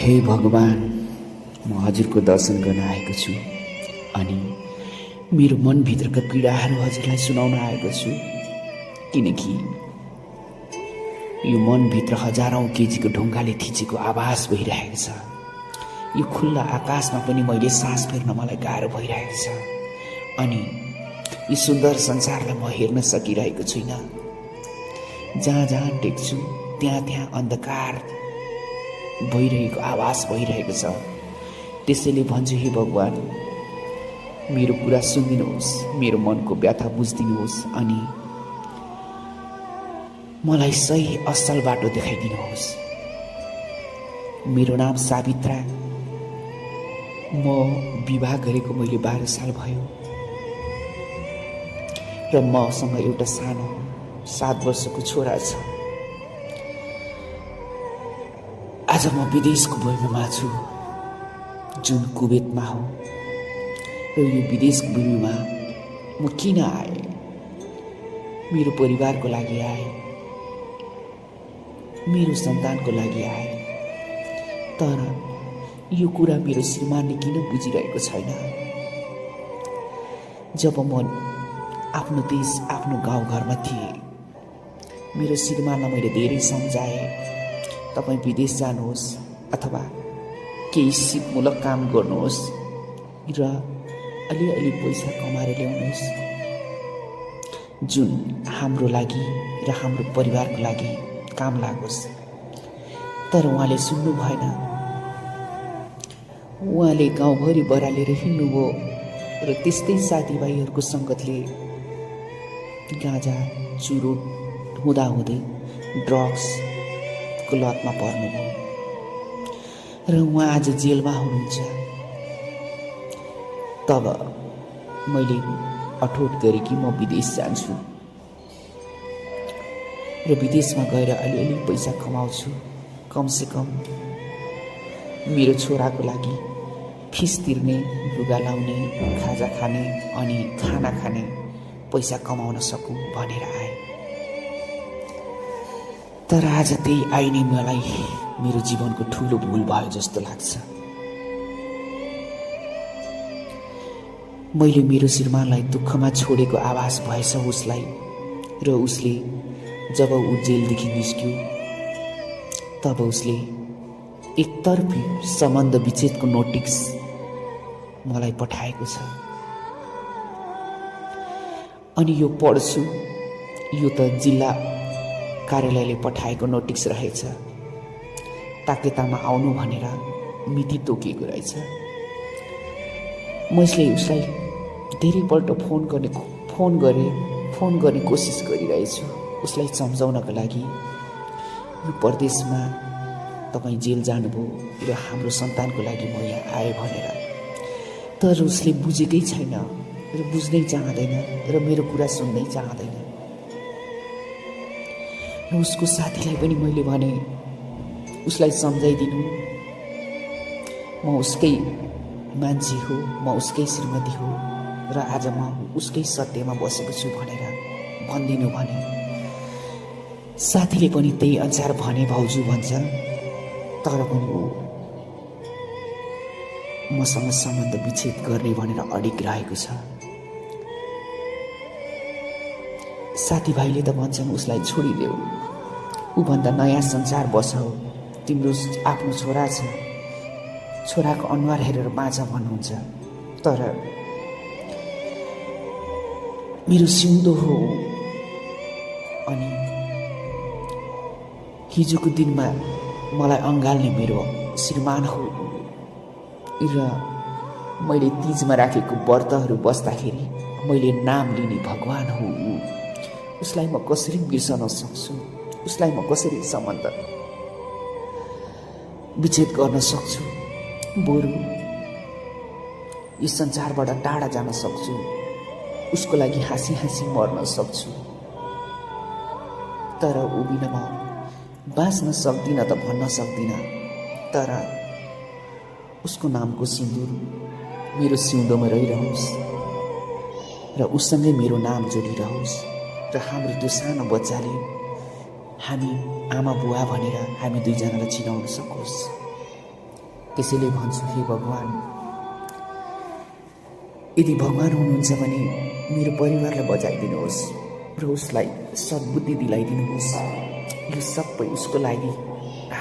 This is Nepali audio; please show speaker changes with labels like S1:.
S1: हे भगवान, म हजुरको दर्शन गर्न आएको छु अनि मेरो मनभित्रका पीडाहरू हजुरलाई सुनाउन आएको छु। किनकि यो मनभित्र हजारौं केजीको ढुङ्गाले थिचेको आवाज भइरहेको छ। यो खुल्ला आकाशमा पनि मैले सास फेर्न मलाई गाह्रो भइरहेको छ अनि यो सुन्दर संसारलाई म हेर्न सकिरहेको छुइनँ। जहाँ जहाँ टेक्छु त्यहाँ त्यहाँ अन्धकार भइरहेको आवाज भइरहेको छ। त्यसैले भन्छु, हे भगवान, मेरो कुरा सुनिदिनुहोस्, मेरो मनको व्यथा बुझिदिनुहोस् अनि मलाई सही असल बाटो देखाइदिनुहोस्। मेरो नाम सावित्रा, म विवाह गरेको मैले 12 साल भयो र मसँग एउटा सानो 7 वर्षको छोरा छ। आज म विदेशको भूमिमा छु, जुन कुवेतमा हो। र यो विदेशको भूमिमा म किन आएँ? मेरो परिवारको लागि आएँ, मेरो सन्तानको लागि आएँ। तर यो कुरा मेरो श्रीमानले किन बुझिरहेको छैन? जब म आफ्नो देश, आफ्नो गाउँघरमा थिएँ, मेरो श्रीमानलाई मैले धेरै सम्झाएँ, तपाईँ विदेश जानुहोस् अथवा केही सिपमूलक काम गर्नुहोस् र अलिअलि पैसा कमाएर ल्याउनुहोस्, जुन हाम्रो लागि र हाम्रो परिवारको लागि काम लागोस्। तर उहाँले सुन्नु भएन। उहाँले गाउँभरि बरालेर हिँड्नुभयो र त्यस्तै साथीभाइहरूको सङ्गतले गाँजा चुरोट हुँदाहुँदै ड्रग्सको लतमा पर्नुभयो र उहाँ आज जेलमा हुनुहुन्छ। तब मैले अठोट गरेँ कि म विदेश जान्छु र विदेशमा गएर अलिअलि पैसा कमाउँछु। कमसेकम मेरो छोराको लागि फिस तिर्ने, लुगा लाउने, खाजा खाने अनि खाना खाने पैसा कमाउन सकौँ भनेर आएँ। तर आज त्यही आइनै मलाई मेरो जीवनको ठुलो भुल भयो जस्तो लाग्छ। मैले मेरो श्रीमानलाई दुःखमा छोडेको आभास भएछ उसलाई, र उसले जब ऊ जेलदेखि निस्क्यो तब उसले एकतर्फी सम्बन्ध विच्छेदको नोटिस मलाई पठाएको छ। अनि यो पढ्छु, यो त जिल्ला कार्यालयले पठाएको नोटिस रहेछ। ताकेतामा आउनु भनेर मिति तोकिएको रहेछ। मैले उसलाई धेरैपल्ट फोन गर्ने कोसिस गरिरहेछु उसलाई सम्झाउनका लागि। यो परदेशमा तपाईँ जेल जानुभयो र हाम्रो सन्तानको लागि म यहाँ आएँ भनेर। तर उसले बुझेकै छैन र बुझ्नै चाहँदैन र मेरो कुरा सुन्नै चाहँदैन। र उसको साथीलाई पनि मैले भने उसलाई सम्झाइदिनु, म उसकै मान्छे हो, म उसकै श्रीमती हो र आज म उसकै सत्यमा बसेको छु भनेर भनिदिनु भने। साथीले पनि त्यही अनुसार भने, भाउजू भन्छ। तर पनि ऊ मसँग सम्बन्ध विच्छेद गर्ने भनेर अडिग रहेको छ। साथीभाइले त भन्छन् उसलाई छोडिदेऊ, ऊभन्दा नयाँ संसार बसाऊ, तिम्रो आफ्नो छोरा छ, छोराको अनुहार हेरेर बाँच भन्नुहुन्छ। तर मेरो सिउँदो हो अनि हिजोको दिनमा मलाई अँगाल्ने मेरो श्रीमान हो र मैले तीजमा राखेको व्रतहरू बस्दाखेरि मैले नाम लिने भगवान हो। उसलाई म कसरी बिर्सन सक्छु? उसलाई म कसरी सम्बन्ध विच्छेद गर्न सक्छु? बरु यो संसारबाट टाढा जान सक्छु, उसको लागि हाँसी हाँसी मर्न सक्छु। तर ऊ बिना म बाँच्न सक्दिनँ त भन्न सक्दिनँ। तर उसको नामको सिन्दुर मेरो सिउँदोमा रहिरहोस् र उससँगै मेरो नाम जोडिरहोस् र हाम्रो त्यो सानो बच्चाले हामी आमा बुवा भनेर हामी दुईजनालाई चिनाउन सकोस्। त्यसैले भन्छु, हे भगवान्, यदि भगवान् हुनुहुन्छ भने मेरो परिवारलाई बचाइदिनुहोस् र उसलाई सद्बुद्धि दिलाइदिनुहोस्। यो सबै उसको लागि